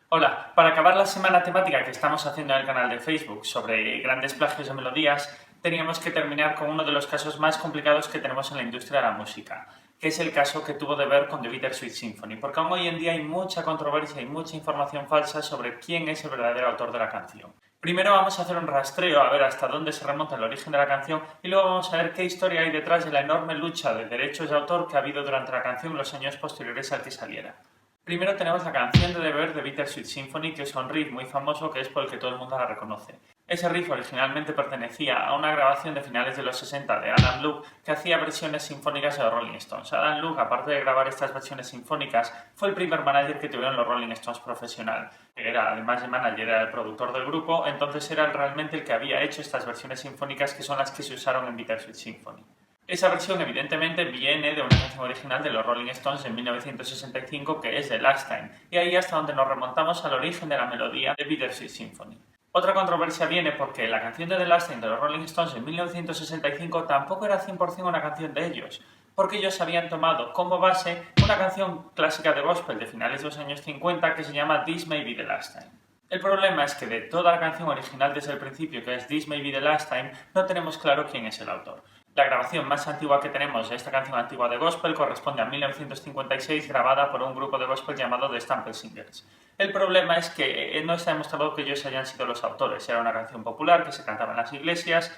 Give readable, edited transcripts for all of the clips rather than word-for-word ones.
Hola, para acabar la semana temática que estamos haciendo en el canal de Facebook sobre grandes plagios de melodías, teníamos que terminar con uno de los casos más complicados que tenemos en la industria de la música, que es el caso que tuvo de ver con The Bittersweet Symphony, porque aún hoy en día hay mucha controversia y mucha información falsa sobre quién es el verdadero autor de la canción. Primero vamos a hacer un rastreo a ver hasta dónde se remonta el origen de la canción y luego vamos a ver qué historia hay detrás de la enorme lucha de derechos de autor que ha habido durante la canción en los años posteriores al que saliera. Primero tenemos la canción de deber de Bittersweet Symphony, que es un riff muy famoso que es por el que todo el mundo la reconoce. Ese riff originalmente pertenecía a una grabación de finales de los 60 de Adam Luke, que hacía versiones sinfónicas de los Rolling Stones. Adam Luke, aparte de grabar estas versiones sinfónicas, fue el primer manager que tuvieron los Rolling Stones profesional. Era, además de manager, era el productor del grupo, entonces era realmente el que había hecho estas versiones sinfónicas que son las que se usaron en Bittersweet Symphony. Esa versión evidentemente viene de una canción original de los Rolling Stones en 1965 que es The Last Time, y ahí hasta donde nos remontamos al origen de la melodía de Bittersweet Symphony. Otra controversia viene porque la canción de The Last Time de los Rolling Stones en 1965 tampoco era 100% una canción de ellos, porque ellos habían tomado como base una canción clásica de gospel de finales de los años 50 que se llama This May Be The Last Time. El problema es que de toda la canción original desde el principio, que es This May Be The Last Time, no tenemos claro quién es el autor. La grabación más antigua que tenemos de esta canción antigua de gospel corresponde a 1956, grabada por un grupo de gospel llamado The Stample Singers. El problema es que no está demostrado que ellos hayan sido los autores. Era una canción popular que se cantaba en las iglesias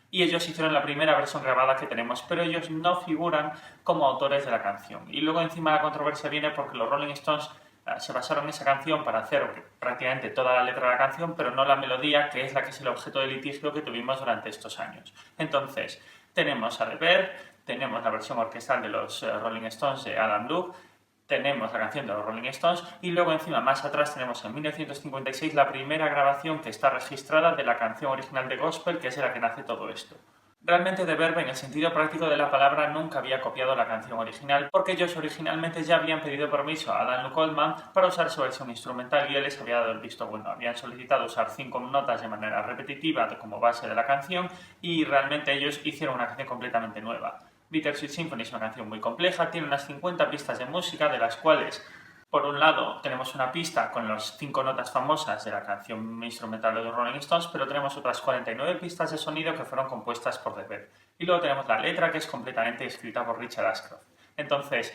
y ellos hicieron la primera versión grabada que tenemos, pero ellos no figuran como autores de la canción. Y luego encima la controversia viene porque los Rolling Stones se basaron en esa canción para hacer prácticamente toda la letra de la canción, pero no la melodía, que es la que es el objeto de litigio que tuvimos durante estos años. Entonces, tenemos a The Verve, tenemos la versión orquestal de los Rolling Stones de Adam Luke, tenemos la canción de los Rolling Stones y luego encima más atrás tenemos en 1956 la primera grabación que está registrada de la canción original de gospel, que es de la que nace todo esto. Realmente The Verve, en el sentido práctico de la palabra, nunca había copiado la canción original porque ellos originalmente ya habían pedido permiso a Alan Luke Oldham para usar su versión instrumental y él les había dado el visto bueno. Habían solicitado usar 5 notas de manera repetitiva como base de la canción y realmente ellos hicieron una canción completamente nueva. Bittersweet Symphony es una canción muy compleja, tiene unas 50 pistas de música, de las cuales por un lado tenemos una pista con las 5 notas famosas de la canción instrumental de los Rolling Stones, pero tenemos otras 49 pistas de sonido que fueron compuestas por The Verve. Y luego tenemos la letra, que es completamente escrita por Richard Ashcroft. Entonces,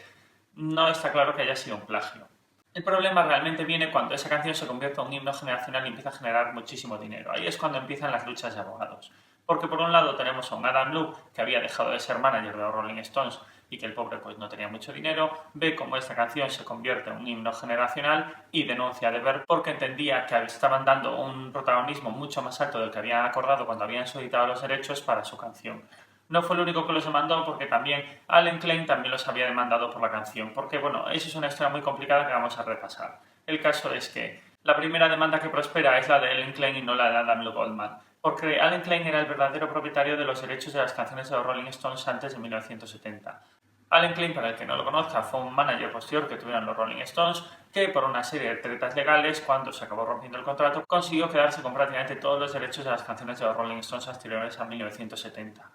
no está claro que haya sido un plagio. El problema realmente viene cuando esa canción se convierte en un himno generacional y empieza a generar muchísimo dinero. Ahí es cuando empiezan las luchas de abogados. Porque por un lado tenemos a un Adam Luke que había dejado de ser manager de los Rolling Stones y que el pobre pues no tenía mucho dinero, ve cómo esta canción se convierte en un himno generacional y denuncia a The Verve porque entendía que estaban dando un protagonismo mucho más alto del que habían acordado cuando habían solicitado los derechos para su canción. No fue el único que los demandó porque también Alan Klein también los había demandado por la canción, porque bueno, eso es una historia muy complicada que vamos a repasar. El caso es que la primera demanda que prospera es la de Alan Klein y no la de Adam Luke Oldham, porque Alan Klein era el verdadero propietario de los derechos de las canciones de los Rolling Stones antes de 1970. Alan Klein, para el que no lo conozca, fue un manager posterior que tuvieron los Rolling Stones que por una serie de tretas legales, cuando se acabó rompiendo el contrato, consiguió quedarse con prácticamente todos los derechos de las canciones de los Rolling Stones anteriores a 1970.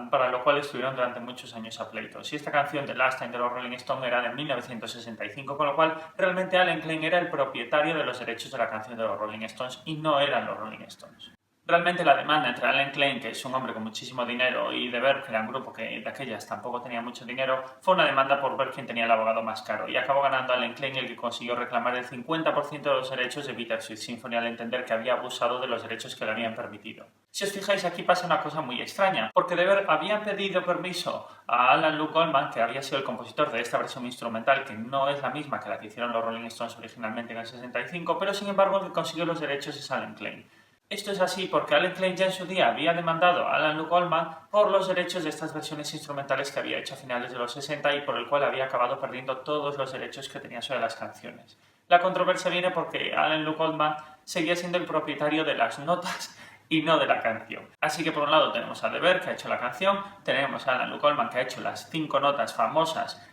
Para lo cual estuvieron durante muchos años a pleitos. Y esta canción de Last Time de los Rolling Stones era de 1965, con lo cual realmente Alan Klein era el propietario de los derechos de la canción de los Rolling Stones y no eran los Rolling Stones. Realmente la demanda entre Alan Klein, que es un hombre con muchísimo dinero, y The Verve, que era un grupo que de aquellas tampoco tenía mucho dinero, fue una demanda por ver quién tenía el abogado más caro. Y acabó ganando Alan Klein, el que consiguió reclamar el 50% de los derechos de Bittersweet Symphony al entender que había abusado de los derechos que le habían permitido. Si os fijáis, aquí pasa una cosa muy extraña, porque The Verve había pedido permiso a Alan Luke Oldham, que había sido el compositor de esta versión instrumental, que no es la misma que la que hicieron los Rolling Stones originalmente en el 65, pero sin embargo el que consiguió los derechos es Alan Klein. Esto es así porque Alan Klein ya en su día había demandado a Alan Luke Oldham por los derechos de estas versiones instrumentales que había hecho a finales de los 60 y por el cual había acabado perdiendo todos los derechos que tenía sobre las canciones. La controversia viene porque Alan Luke Oldham seguía siendo el propietario de las notas y no de la canción. Así que por un lado tenemos a The Verve, que ha hecho la canción, tenemos a Alan Luke Oldham, que ha hecho las 5 notas famosas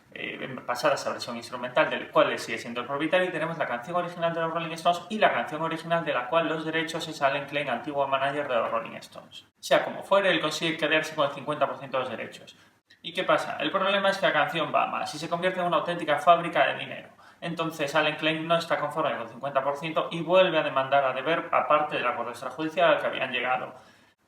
pasadas a versión instrumental, del cual él sigue siendo el propietario, y tenemos la canción original de los Rolling Stones y la canción original de la cual los derechos es Alan Klein, antiguo manager de los Rolling Stones. Sea como fuere, él consigue quedarse con el 50% de los derechos. ¿Y qué pasa? El problema es que la canción va más y se convierte en una auténtica fábrica de dinero. Entonces Allen Klein no está conforme con el 50% y vuelve a demandar a The Verve, aparte del acuerdo extrajudicial al que habían llegado.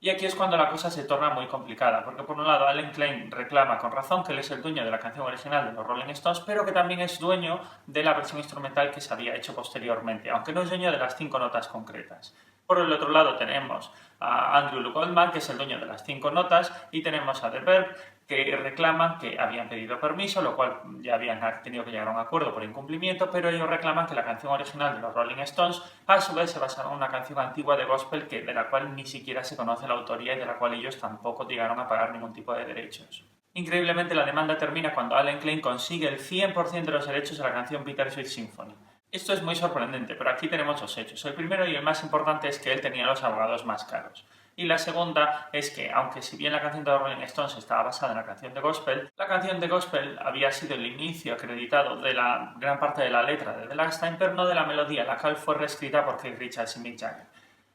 Y aquí es cuando la cosa se torna muy complicada, porque por un lado Allen Klein reclama con razón que él es el dueño de la canción original de los Rolling Stones, pero que también es dueño de la versión instrumental que se había hecho posteriormente, aunque no es dueño de las 5 notas concretas. Por el otro lado tenemos a Andrew Luke Oldham, que es el dueño de las 5 notas, y tenemos a The Verve, que reclaman que habían pedido permiso, lo cual ya habían tenido que llegar a un acuerdo por incumplimiento, pero ellos reclaman que la canción original de los Rolling Stones a su vez se basaba en una canción antigua de gospel de la cual ni siquiera se conoce la autoría y de la cual ellos tampoco llegaron a pagar ningún tipo de derechos. Increíblemente, la demanda termina cuando Allen Klein consigue el 100% de los derechos de la canción Bittersweet Symphony. Esto es muy sorprendente, pero aquí tenemos dos hechos. El primero y el más importante es que él tenía los abogados más caros. Y la segunda es que, aunque si bien la canción de los Rolling Stones estaba basada en la canción de gospel había sido el inicio acreditado de la gran parte de la letra de The Last Time, pero no de la melodía, la cual fue reescrita por Keith Richards y Mick Jagger.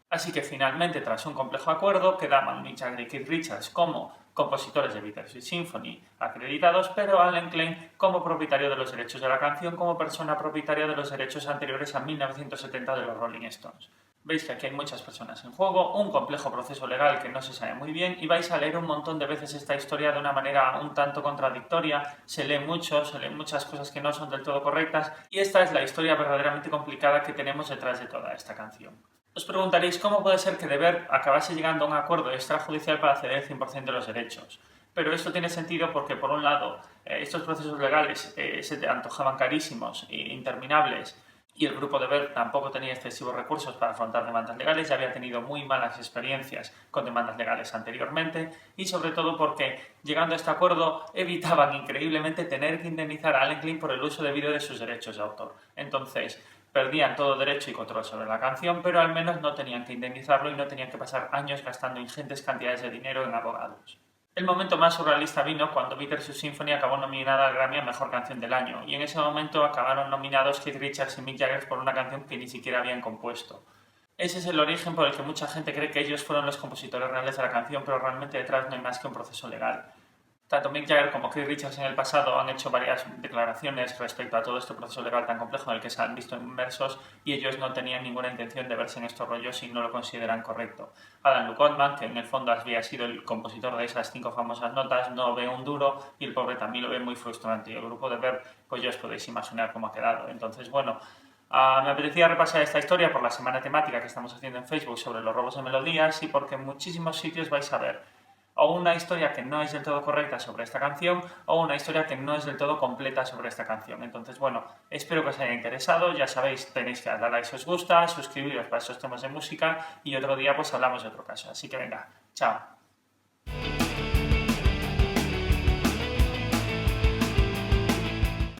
Así que finalmente, tras un complejo acuerdo, quedaban Mick Jagger y Keith Richards como compositores de Bittersweet Symphony acreditados, pero Allen Klein como propietario de los derechos de la canción, como persona propietaria de los derechos anteriores a 1970 de los Rolling Stones. Veis que aquí hay muchas personas en juego, un complejo proceso legal que no se sabe muy bien y vais a leer un montón de veces esta historia de una manera un tanto contradictoria, se lee mucho, se leen muchas cosas que no son del todo correctas y esta es la historia verdaderamente complicada que tenemos detrás de toda esta canción. Os preguntaréis cómo puede ser que The Verve acabase llegando a un acuerdo extrajudicial para ceder el 100% de los derechos. Pero esto tiene sentido porque, por un lado, estos procesos legales se te antojaban carísimos e interminables y el grupo de Verve tampoco tenía excesivos recursos para afrontar demandas legales, ya había tenido muy malas experiencias con demandas legales anteriormente y sobre todo porque, llegando a este acuerdo, evitaban increíblemente tener que indemnizar a Allen Klein por el uso debido de sus derechos de autor. Entonces, perdían todo derecho y control sobre la canción, pero al menos no tenían que indemnizarlo y no tenían que pasar años gastando ingentes cantidades de dinero en abogados. El momento más surrealista vino cuando Bittersweet Symphony acabó nominada al Grammy a Mejor Canción del Año, y en ese momento acabaron nominados Keith Richards y Mick Jagger por una canción que ni siquiera habían compuesto. Ese es el origen por el que mucha gente cree que ellos fueron los compositores reales de la canción, pero realmente detrás no hay más que un proceso legal. Tanto Mick Jagger como Keith Richards en el pasado han hecho varias declaraciones respecto a todo este proceso legal tan complejo en el que se han visto inmersos y ellos no tenían ninguna intención de verse en estos rollos y no lo consideran correcto. Adam Luke Oldham, que en el fondo había sido el compositor de esas 5 famosas notas, no ve un duro y el pobre también lo ve muy frustrante. Y el grupo de Verve, pues ya os podéis imaginar cómo ha quedado. Entonces, bueno, me apetecía repasar esta historia por la semana temática que estamos haciendo en Facebook sobre los robos de melodías y porque en muchísimos sitios vais a ver o una historia que no es del todo correcta sobre esta canción o una historia que no es del todo completa sobre esta canción. Entonces, bueno, espero que os haya interesado. Ya sabéis, tenéis que darle like si os gusta, suscribiros para esos temas de música y otro día pues hablamos de otro caso. Así que venga, chao.